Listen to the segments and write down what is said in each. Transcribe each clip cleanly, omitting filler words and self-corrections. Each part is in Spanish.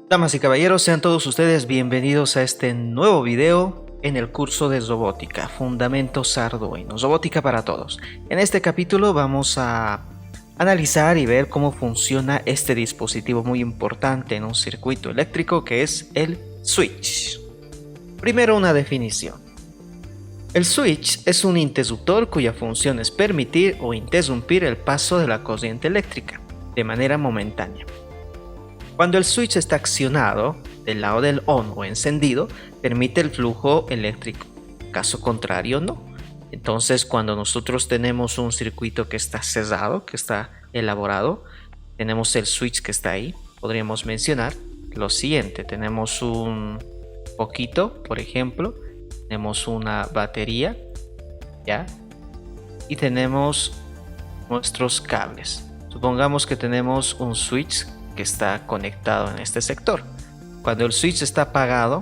Damas y caballeros, sean todos ustedes bienvenidos a este nuevo video en el curso de Robótica, Fundamentos Arduino, Robótica para Todos. En este capítulo vamos a analizar y ver cómo funciona este dispositivo muy importante en un circuito eléctrico que es el switch. Primero, una definición. El switch es un interruptor cuya función es permitir o interrumpir el paso de la corriente eléctrica de manera momentánea. Cuando el switch está accionado del lado del on o encendido, permite el flujo eléctrico. Caso contrario, no. Entonces, cuando nosotros tenemos un circuito que está cerrado, que está elaborado, tenemos el switch que está ahí, podríamos mencionar lo siguiente. Tenemos un foquito, por ejemplo, tenemos una batería, ¿ya? Y tenemos nuestros cables. Supongamos que tenemos un switch que está conectado en este sector. Cuando el switch está apagado,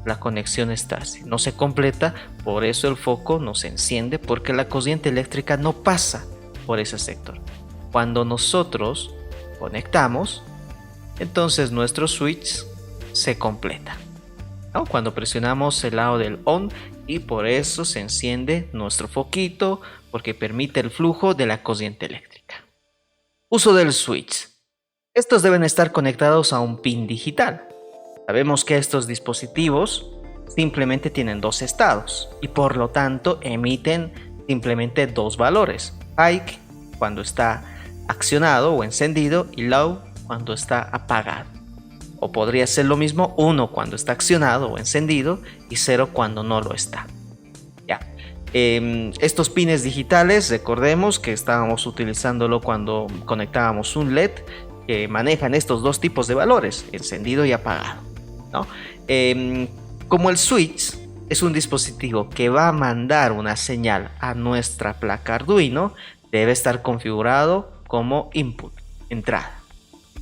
la conexión está así, no se completa, por eso el foco no se enciende, porque la corriente eléctrica no pasa por ese sector. Cuando nosotros conectamos, entonces nuestro switch se completa, ¿no? Cuando presionamos el lado del on, y por eso se enciende nuestro foquito, porque permite el flujo de la corriente eléctrica. Uso del switch. Estos deben estar conectados a un pin digital. Sabemos que estos dispositivos simplemente tienen dos estados y por lo tanto emiten simplemente dos valores. High cuando está accionado o encendido y low cuando está apagado. O podría ser lo mismo 1 cuando está accionado o encendido y 0 cuando no lo está. Ya. Estos pines digitales, recordemos que estábamos utilizándolo cuando conectábamos un LED, que manejan estos dos tipos de valores, encendido y apagado, ¿no? Como el switch es un dispositivo que va a mandar una señal a nuestra placa Arduino, debe estar configurado como input, entrada,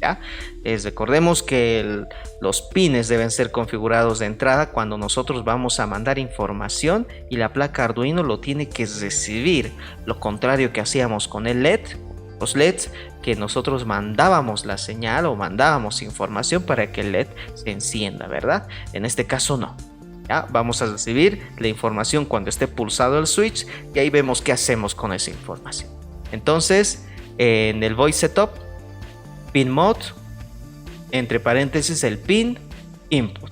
¿ya? Recordemos que los pines deben ser configurados de entrada cuando nosotros vamos a mandar información y la placa Arduino lo tiene que recibir, lo contrario que hacíamos con el LED. Los LEDs que nosotros mandábamos la señal o mandábamos información para que el LED se encienda, ¿verdad? En este caso no. ¿Ya? Vamos a recibir la información cuando esté pulsado el switch y ahí vemos qué hacemos con esa información. Entonces, en el voice setup, pin mode, entre paréntesis el pin input.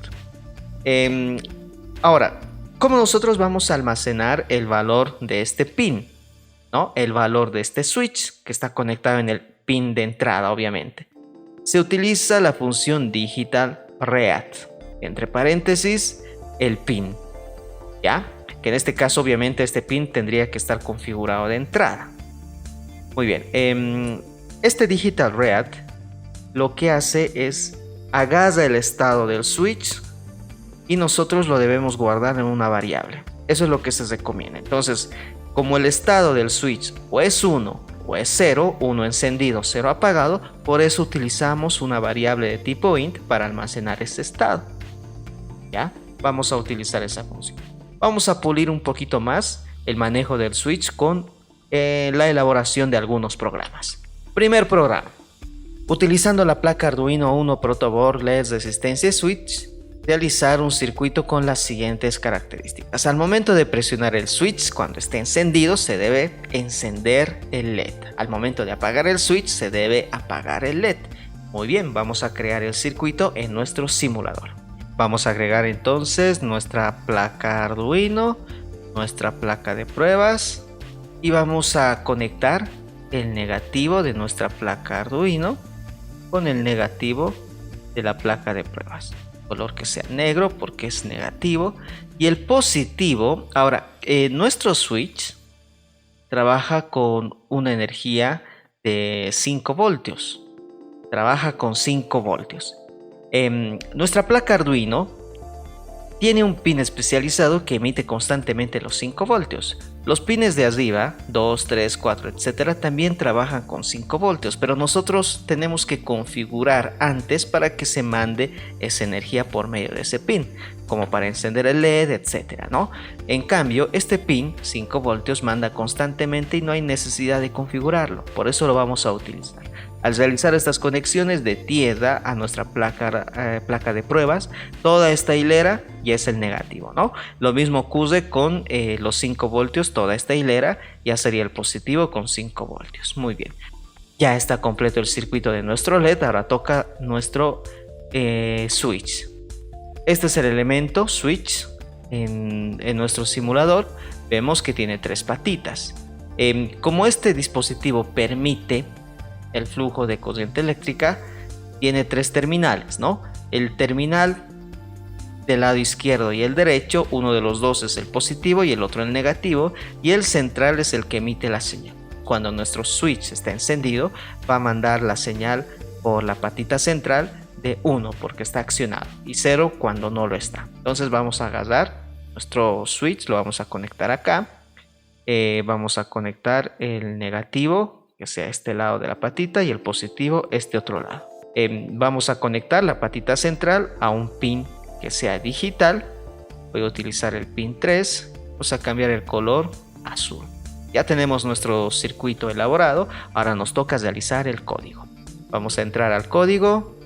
Ahora, ¿cómo nosotros vamos a almacenar el valor de este pin? ¿No? El valor de este switch que está conectado en el pin de entrada, obviamente. Se utiliza la función digital read, entre paréntesis el pin, ¿ya? Que en este caso obviamente este pin tendría que estar configurado de entrada. Muy bien, este digital read lo que hace es agarra el estado del switch y nosotros lo debemos guardar en una variable. Eso es lo que se recomienda. Entonces, como el estado del switch o es 1 o es 0, 1 encendido, 0 apagado, por eso utilizamos una variable de tipo int para almacenar ese estado. ¿Ya? Vamos a utilizar esa función. Vamos a pulir un poquito más el manejo del switch con la elaboración de algunos programas. Primer programa. Utilizando la placa Arduino Uno Protoboard LED Resistencia Switch, realizar un circuito con las siguientes características. Al momento de presionar el switch, cuando esté encendido, se debe encender el LED. Al momento de apagar el switch, se debe apagar el LED. Muy bien, vamos a crear el circuito en nuestro simulador. Vamos a agregar entonces nuestra placa Arduino, nuestra placa de pruebas y vamos a conectar el negativo de nuestra placa Arduino con el negativo de la placa de pruebas. Color que sea negro porque es negativo y el positivo. Ahora, nuestro switch trabaja con una energía de 5 voltios. Trabaja con 5 voltios. Nuestra placa Arduino tiene un pin especializado que emite constantemente los 5 voltios. Los pines de arriba, 2, 3, 4, etcétera, también trabajan con 5 voltios, pero nosotros tenemos que configurar antes para que se mande esa energía por medio de ese pin, como para encender el LED, etcétera, ¿no? En cambio, este pin, 5 voltios, manda constantemente y no hay necesidad de configurarlo, por eso lo vamos a utilizar. Al realizar estas conexiones de tierra a nuestra placa de pruebas, toda esta hilera ya es el negativo, ¿no? Lo mismo ocurre con los 5 voltios, toda esta hilera ya sería el positivo con 5 voltios. Muy bien. Ya está completo el circuito de nuestro LED, ahora toca nuestro switch. Este es el elemento switch en nuestro simulador. Vemos que tiene 3 patitas. Como este dispositivo permite el flujo de corriente eléctrica, tiene 3 terminales, ¿no? El terminal del lado izquierdo y el derecho, uno de los dos es el positivo y el otro el negativo, y el central es el que emite la señal. Cuando nuestro switch está encendido, va a mandar la señal por la patita central de 1 porque está accionado y 0 cuando no lo está. Entonces vamos a agarrar nuestro switch, lo vamos a conectar acá. Vamos a conectar el negativo, que sea este lado de la patita, y el positivo este otro lado. Vamos a conectar la patita central a un pin que sea digital. Voy a utilizar el pin 3. Vamos a cambiar el color azul. Ya tenemos nuestro circuito elaborado. Ahora nos toca realizar el código. Vamos a entrar al código,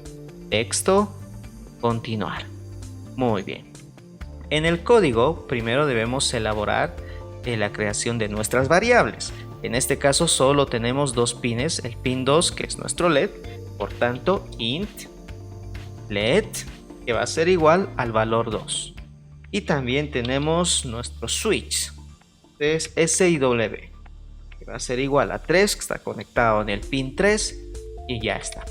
texto, continuar. Muy bien. En el código primero debemos elaborar la creación de nuestras variables. En este caso solo tenemos 2 pines, el pin 2 que es nuestro LED, por tanto int LED que va a ser igual al valor 2. Y también tenemos nuestro switch, es SIW, que va a ser igual a 3, que está conectado en el pin 3 y ya está.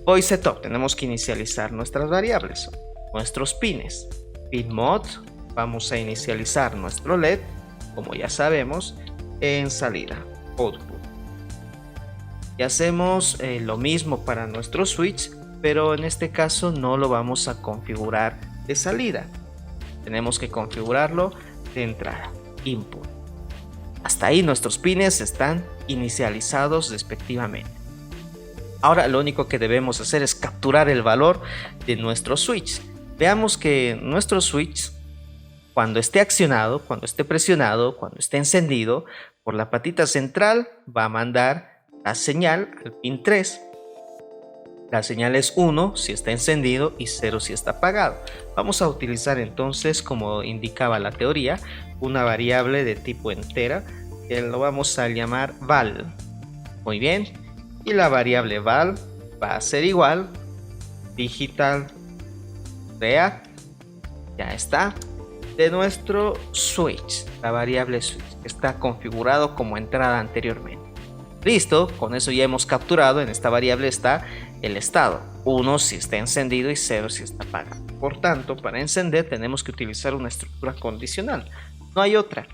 Void setup, tenemos que inicializar nuestras variables, nuestros pines. Pin mod, vamos a inicializar nuestro LED, como ya sabemos, en salida. Output. Y hacemos lo mismo para nuestro switch, pero en este caso no lo vamos a configurar de salida. Tenemos que configurarlo de entrada. Input. Hasta ahí nuestros pines están inicializados respectivamente. Ahora lo único que debemos hacer es capturar el valor de nuestro switch. Veamos que nuestro switch, cuando esté accionado, cuando esté presionado, cuando esté encendido, por la patita central va a mandar la señal al pin 3. La señal es 1 si está encendido y 0 si está apagado. Vamos a utilizar entonces, como indicaba la teoría, una variable de tipo entera que lo vamos a llamar val. Muy bien. Y la variable val va a ser igual digital react. Ya está. De nuestro switch, la variable switch, que está configurado como entrada anteriormente. Listo, con eso ya hemos capturado. En esta variable está el estado, 1 si está encendido y 0 si está apagado. Por tanto, para encender tenemos que utilizar una estructura condicional, no hay otra.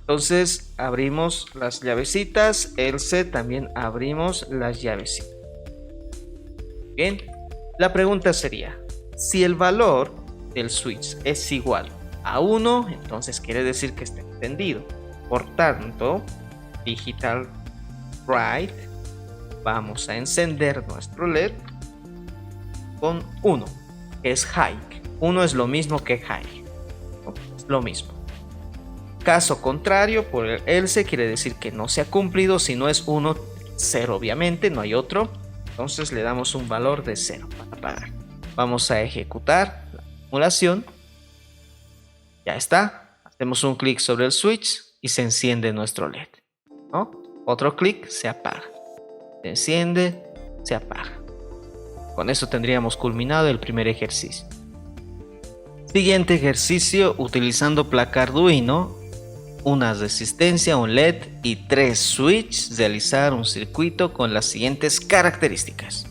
Entonces abrimos las llavecitas, else también abrimos las llavecitas. Bien, la pregunta sería, si el valor del switch es igual a 1, entonces quiere decir que está encendido. Por tanto, digital right, vamos a encender nuestro LED con 1, que es high. 1 es lo mismo que high, es lo mismo. Caso contrario, por el else quiere decir que no se ha cumplido. Si no es 1, 0 obviamente, no hay otro. Entonces le damos un valor de 0 para apagar. Vamos a ejecutar la simulación. Ya está. Hacemos un clic sobre el switch y se enciende nuestro LED, ¿no? Otro clic, se apaga. Se enciende, se apaga. Con eso tendríamos culminado el primer ejercicio. Siguiente ejercicio, utilizando placa Arduino, una resistencia, un LED y 3 switches, realizar un circuito con las siguientes características.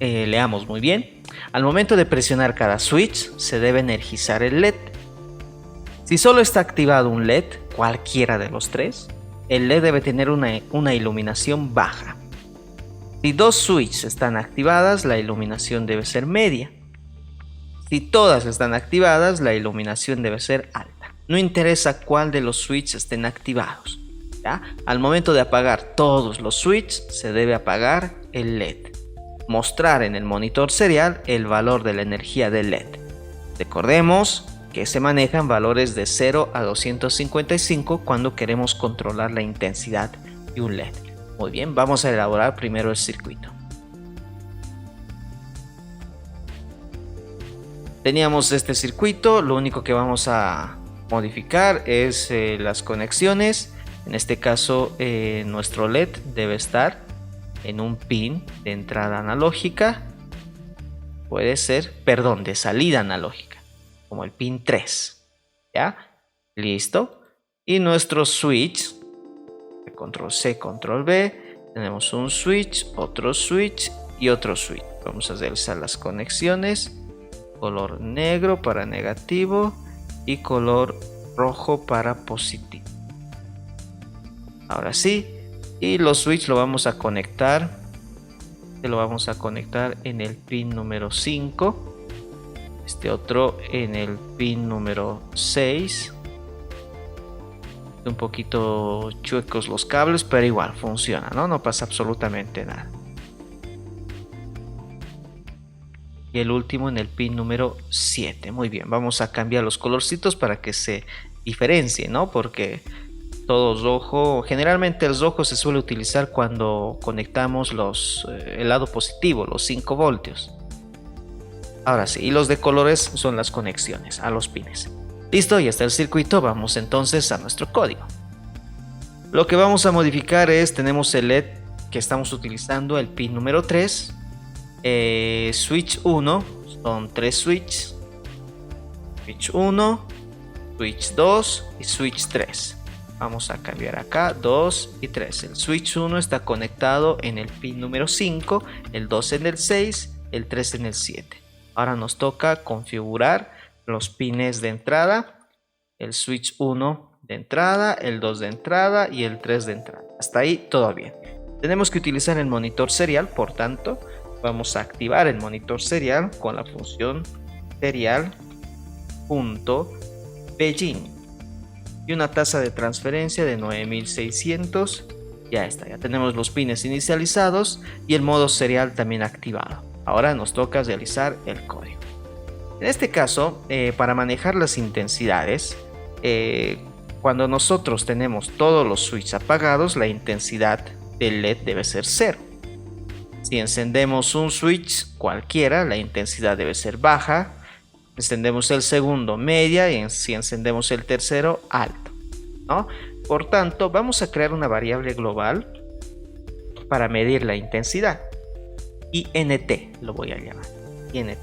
Leamos muy bien. Al momento de presionar cada switch, se debe energizar el LED. Si solo está activado un LED, cualquiera de los 3, el LED debe tener una iluminación baja. Si 2 switches están activadas, la iluminación debe ser media. Si todas están activadas, la iluminación debe ser alta. No interesa cuál de los switches estén activados, ¿ya? Al momento de apagar todos los switches, se debe apagar el LED. Mostrar en el monitor serial el valor de la energía del LED. Recordemos que se manejan valores de 0 a 255 cuando queremos controlar la intensidad de un LED. Muy bien, vamos a elaborar primero el circuito. Teníamos este circuito, lo único que vamos a modificar es las conexiones. En este caso nuestro LED debe estar en un pin de entrada analógica, puede ser, perdón, de salida analógica, como el pin 3, ¿ya? Listo. Y nuestro switch, control C, control B, tenemos un switch, otro switch y otro switch. Vamos a realizar las conexiones, color negro para negativo y color rojo para positivo. Ahora sí, y los switch lo vamos a conectar, en el pin número 5, este otro en el pin número 6. Un poquito chuecos los cables, pero igual funciona, no pasa absolutamente nada. Y el último en el pin número 7. Muy bien, vamos a cambiar los colorcitos para que se diferencie, porque todo rojo, generalmente el rojo se suele utilizar cuando conectamos el lado positivo, los 5 voltios. Ahora sí, y los de colores son las conexiones a los pines. Listo, ya está el circuito, vamos entonces a nuestro código. Lo que vamos a modificar es, tenemos el LED que estamos utilizando, el pin número 3, switch 1, son 3 switches, switch 1, switch 2 y switch 3. Vamos a cambiar acá 2 y 3. El switch 1 está conectado en el pin número 5, el 2 en el 6, el 3 en el 7. Ahora nos toca configurar los pines de entrada, el switch 1 de entrada, el 2 de entrada y el 3 de entrada. Hasta ahí todo bien. Tenemos que utilizar el monitor serial, por tanto vamos a activar el monitor serial con la función serial.begin y una tasa de transferencia de 9600. Ya está, ya tenemos los pines inicializados y el modo serial también activado. Ahora nos toca realizar el código. En este caso, para manejar las intensidades, cuando nosotros tenemos todos los switches apagados, la intensidad del LED debe ser 0. Si encendemos un switch cualquiera, la intensidad debe ser baja. Encendemos el segundo, media, y si encendemos el tercero, alto, Por tanto, vamos a crear una variable global para medir la intensidad. INT lo voy a llamar. INT.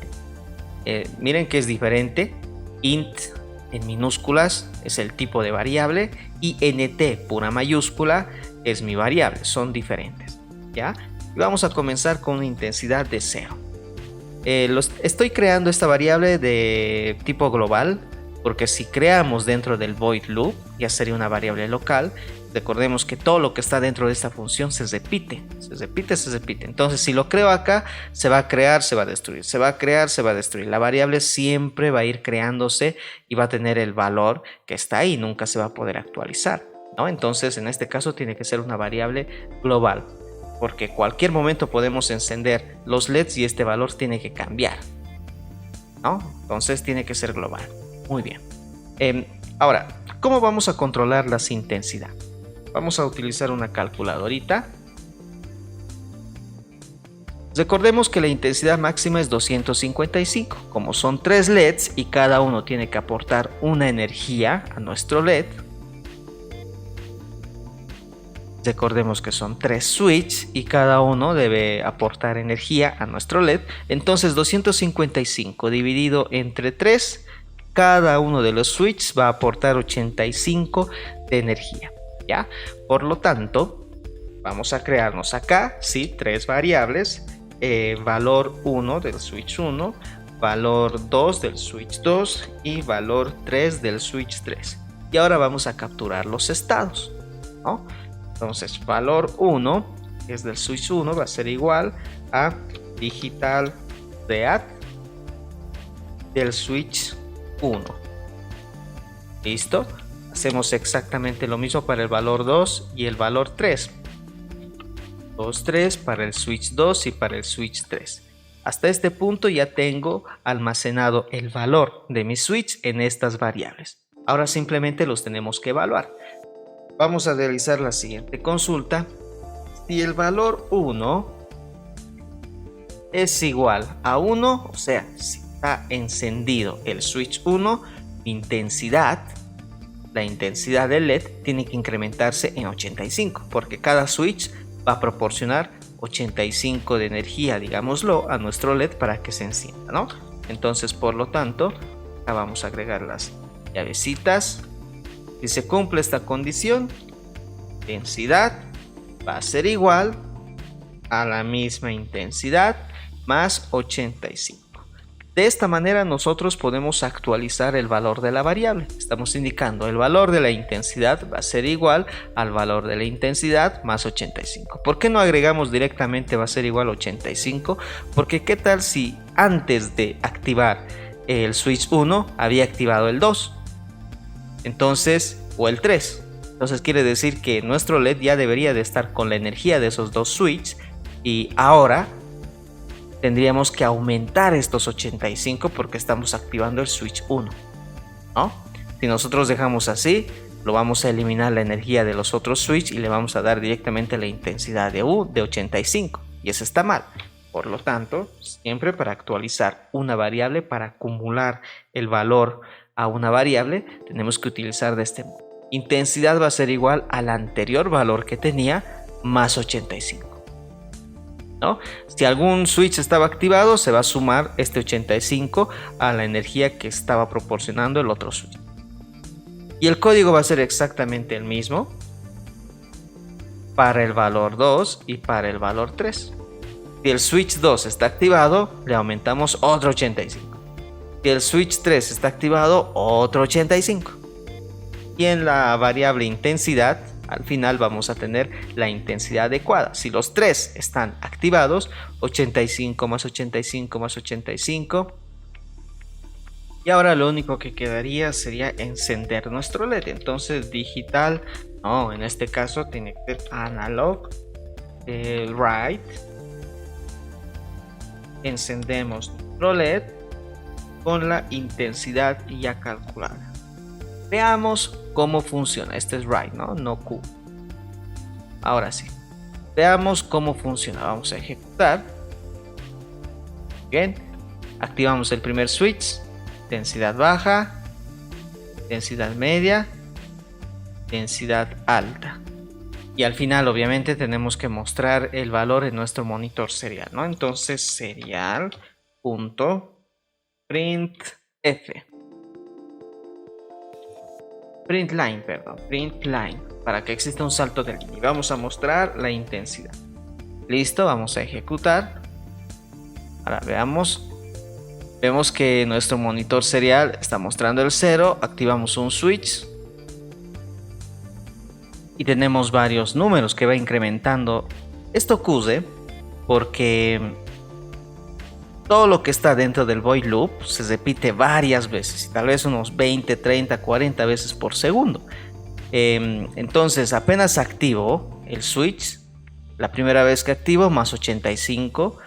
Miren que es diferente. Int en minúsculas es el tipo de variable. INT pura mayúscula es mi variable. Son diferentes, ¿ya? Y vamos a comenzar con una intensidad de 0. Estoy creando esta variable de tipo global porque si creamos dentro del void loop ya sería una variable local. Recordemos que todo lo que está dentro de esta función se repite. Entonces si lo creo acá, se va a crear, se va a destruir, se va a crear, se va a destruir. La variable siempre va a ir creándose y va a tener el valor que está ahí, nunca se va a poder actualizar, Entonces en este caso tiene que ser una variable global, porque cualquier momento podemos encender los LEDs y este valor tiene que cambiar, Entonces tiene que ser global. Muy bien. Ahora, ¿cómo vamos a controlar las intensidades? Vamos a utilizar una calculadorita. Recordemos que la intensidad máxima es 255. Como son 3 LEDs y cada uno tiene que aportar una energía a nuestro LED. Recordemos que son 3 switches y cada uno debe aportar energía a nuestro LED. Entonces 255 dividido entre 3, cada uno de los switches va a aportar 85 de energía, ¿ya? Por lo tanto, vamos a crearnos acá, sí, 3 variables. Valor 1 del switch 1, valor 2 del switch 2 y valor 3 del switch 3. Y ahora vamos a capturar los estados, Entonces valor 1, que es del switch 1, va a ser igual a digital read del switch 1. ¿Listo? Hacemos exactamente lo mismo para el valor 2 y el valor 3. 2, 3 para el switch 2 y para el switch 3. Hasta este punto ya tengo almacenado el valor de mi switch en estas variables. Ahora simplemente los tenemos que evaluar. Vamos a realizar la siguiente consulta. Si el valor 1 es igual a 1, o sea, si está encendido el switch 1, la intensidad del LED tiene que incrementarse en 85, porque cada switch va a proporcionar 85 de energía, digámoslo, a nuestro LED para que se encienda, ¿no? Entonces, por lo tanto, acá vamos a agregar las llavecitas. Si se cumple esta condición, intensidad va a ser igual a la misma intensidad más 85. De esta manera nosotros podemos actualizar el valor de la variable. Estamos indicando el valor de la intensidad va a ser igual al valor de la intensidad más 85. ¿Por qué no agregamos directamente va a ser igual a 85? Porque qué tal si antes de activar el switch 1 había activado el 2. Entonces, o el 3. Entonces quiere decir que nuestro LED ya debería de estar con la energía de esos dos switches y ahora tendríamos que aumentar estos 85 porque estamos activando el switch 1, ¿no? Si nosotros dejamos así, lo vamos a eliminar la energía de los otros switches y le vamos a dar directamente la intensidad de 85 y eso está mal. Por lo tanto, siempre para actualizar una variable, para acumular el valor a una variable, tenemos que utilizar de este modo. Intensidad va a ser igual al anterior valor que tenía más 85. ¿No? Si algún switch estaba activado, se va a sumar este 85 a la energía que estaba proporcionando el otro switch. Y el código va a ser exactamente el mismo para el valor 2 y para el valor 3. Si el switch 2 está activado, le aumentamos otro 85. Si el switch 3 está activado, otro 85. Y en la variable intensidad, al final vamos a tener la intensidad adecuada. Si los tres están activados, 85 más 85 más 85. Y ahora lo único que quedaría sería encender nuestro LED. Entonces digital, no, en este caso tiene que ser analog, right. Encendemos nuestro LED con la intensidad ya calculada. Veamos cómo funciona. Este es right, no Q. Ahora sí. Veamos cómo funciona. Vamos a ejecutar. Bien. Activamos el primer switch. Densidad baja. Densidad media. Densidad alta. Y al final obviamente tenemos que mostrar el valor en nuestro monitor serial, ¿no? Entonces serial.printf. Print line, para que exista un salto de línea. Vamos a mostrar la intensidad. Listo, vamos a ejecutar. Ahora vemos que nuestro monitor serial está mostrando el 0. Activamos un switch y tenemos varios números que va incrementando. Esto ocurre porque todo lo que está dentro del void loop se repite varias veces, tal vez unos 20, 30, 40 veces por segundo. Entonces apenas activo el switch, la primera vez que activo más 85,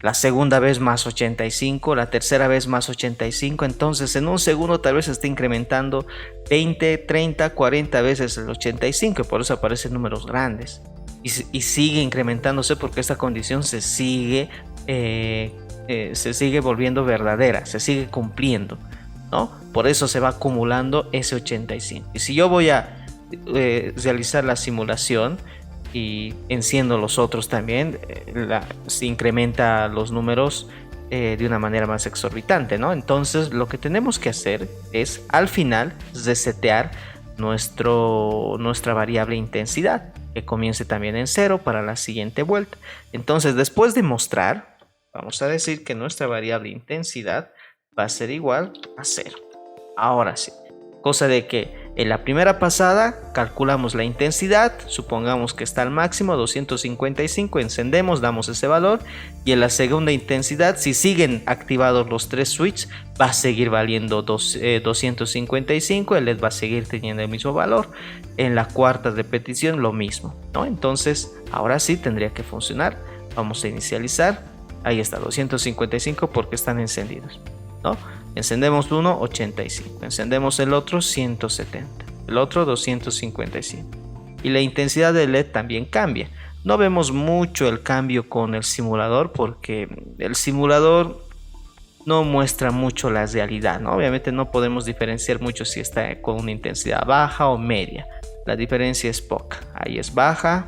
la segunda vez más 85, la tercera vez más 85, entonces en un segundo tal vez esté incrementando 20, 30, 40 veces el 85 y por eso aparecen números grandes. Y sigue incrementándose porque esta condición se sigue volviendo verdadera, se sigue cumpliendo, ¿no? Por eso se va acumulando ese 85. Y si yo voy a realizar la simulación y enciendo los otros también, se incrementa los números de una manera más exorbitante, ¿no? Entonces lo que tenemos que hacer es al final resetear nuestra variable intensidad, que comience también en 0 para la siguiente vuelta. Entonces después de mostrar, vamos a decir que nuestra variable intensidad va a ser igual a 0. Ahora sí, cosa de que en la primera pasada calculamos la intensidad, supongamos que está al máximo 255, encendemos, damos ese valor, y en la segunda intensidad, si siguen activados los tres switches, va a seguir valiendo 255, el LED va a seguir teniendo el mismo valor. En la cuarta repetición lo mismo, ¿no? Entonces ahora sí tendría que funcionar. Vamos a inicializar. Ahí está, 255 porque están encendidos, ¿no? Encendemos uno, 85. Encendemos el otro, 170. El otro, 255. Y la intensidad del LED también cambia. No vemos mucho el cambio con el simulador porque el simulador no muestra mucho la realidad, ¿no? Obviamente no podemos diferenciar mucho si está con una intensidad baja o media. La diferencia es poca. Ahí es baja,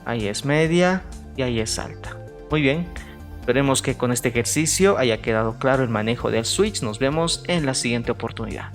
ahí es media y ahí es alta. Muy bien. Esperemos que con este ejercicio haya quedado claro el manejo del switch. Nos vemos en la siguiente oportunidad.